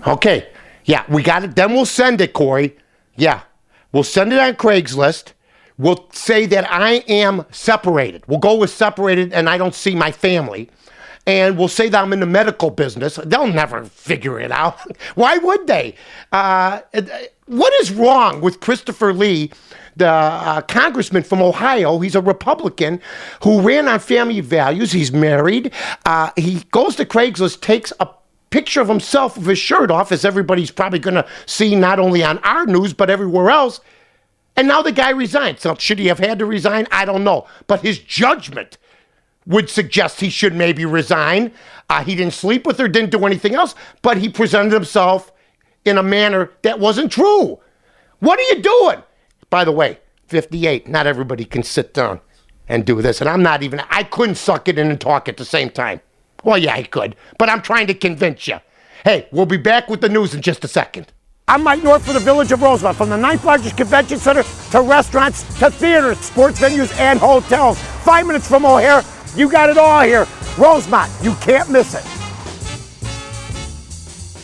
Okay. Yeah, we got it. Then we'll send it, Corey. Yeah. We'll send it on Craigslist. We'll say that I am separated. We'll go with separated and I don't see my family. And we'll say that I'm in the medical business. They'll never figure it out. Why would they? What is wrong with Christopher Lee, the congressman from Ohio? He's a Republican who ran on family values. He's married. He goes to Craigslist, takes a picture of himself with his shirt off, as everybody's probably going to see not only on our news, but everywhere else. And now the guy resigns. So should he have had to resign? I don't know. But his judgment would suggest he should maybe resign. He didn't sleep with her, didn't do anything else, but he presented himself in a manner that wasn't true. What are you doing? By the way, 58, not everybody can sit down and do this. And I couldn't suck it in and talk at the same time. Well, yeah, I could, but I'm trying to convince you. Hey, we'll be back with the news in just a second. I'm Mike North for the Village of Rosemont. From the 9th largest convention center to restaurants to theaters, sports venues, and hotels. 5 minutes from O'Hare. You got it all here. Rosemont, you can't miss it.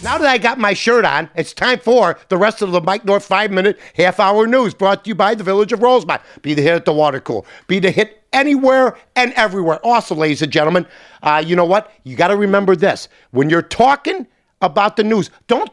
Now that I got my shirt on, it's time for the rest of the Mike North 5-minute half-hour news brought to you by the Village of Rosemont. Be the hit at the water cooler. Be the hit anywhere and everywhere. Also, ladies and gentlemen, you know what? You got to remember this. When you're talking about the news, don't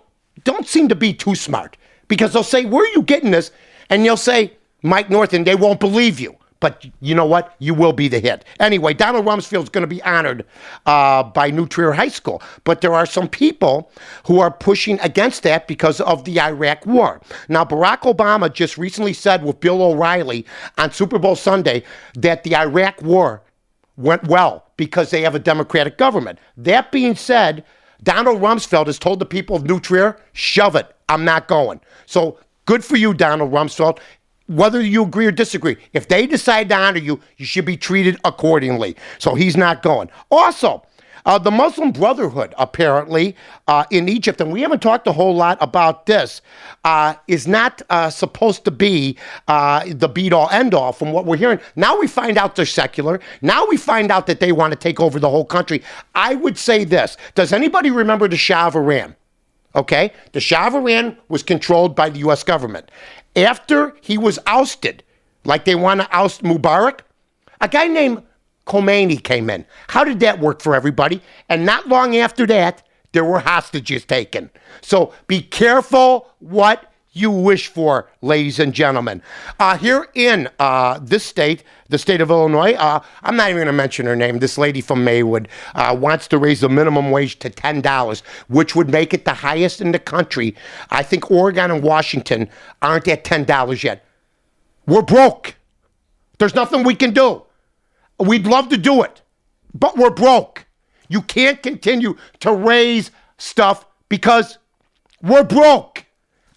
seem to be too smart, because they'll say, where are you getting this? And you'll say, Mike North, and they won't believe you. But you know what? You will be the hit. Anyway, Donald Rumsfeld's going to be honored by New Trier High School. But there are some people who are pushing against that because of the Iraq war. Now, Barack Obama just recently said with Bill O'Reilly on Super Bowl Sunday that the Iraq war went well because they have a Democratic government. That being said, Donald Rumsfeld has told the people of New Trier, shove it, I'm not going. So good for you, Donald Rumsfeld. Whether you agree or disagree, if they decide to honor you, you should be treated accordingly. So he's not going. Also, the Muslim Brotherhood, apparently, in Egypt, and we haven't talked a whole lot about this, is not supposed to be the be-all, end-all from what we're hearing. Now we find out they're secular. Now we find out that they want to take over the whole country. I would say this. Does anybody remember the Shah of Iran? Okay? The Shah of Iran was controlled by the U.S. government. After he was ousted, like they want to oust Mubarak, a guy named Khomeini came in. How did that work for everybody? And not long after that, there were hostages taken. So be careful what you wish for, ladies and gentlemen. Here in this state, the state of Illinois, I'm not even going to mention her name. This lady from Maywood wants to raise the minimum wage to $10, which would make it the highest in the country. I think Oregon and Washington aren't at $10 yet. We're broke. There's nothing we can do. We'd love to do it, but we're broke. You can't continue to raise stuff because we're broke.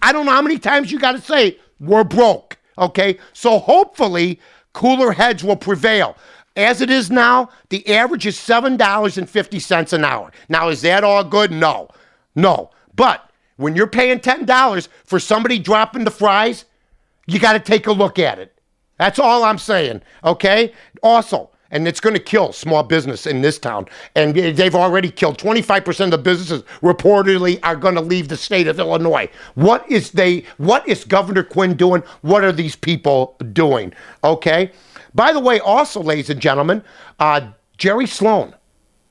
I don't know how many times you got to say we're broke, okay? So hopefully cooler heads will prevail. As it is now, the average is $7.50 an hour. Now, is that all good? No. But when you're paying $10 for somebody dropping the fries, you got to take a look at it. That's all I'm saying, okay? Also, and it's going to kill small business in this town. And they've already killed 25% of the businesses reportedly are going to leave the state of Illinois. What is Governor Quinn doing? What are these people doing? Okay. By the way, also, ladies and gentlemen, Jerry Sloan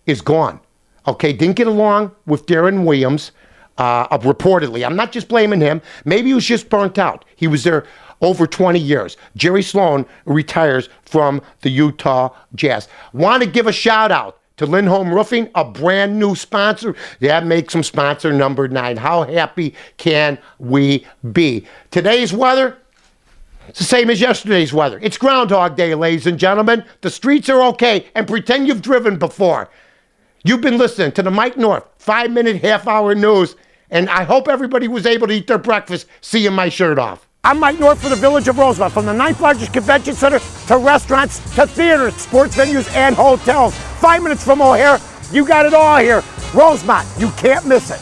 is gone. Okay. Didn't get along with Darren Williams, reportedly. I'm not just blaming him. Maybe he was just burnt out. He was there over 20 years. Jerry Sloan retires from the Utah Jazz. Want to give a shout out to Lindholm Roofing, a brand new sponsor. That makes them sponsor number 9. How happy can we be? Today's weather, it's the same as yesterday's weather. It's Groundhog Day, ladies and gentlemen. The streets are okay, and pretend you've driven before. You've been listening to the Mike North 5-minute half-hour news, and I hope everybody was able to eat their breakfast seeing my shirt off. I'm Mike North for the Village of Rosemont. From the 9th largest convention center to restaurants to theaters, sports venues, and hotels. 5 minutes from O'Hare. You got it all here. Rosemont, you can't miss it.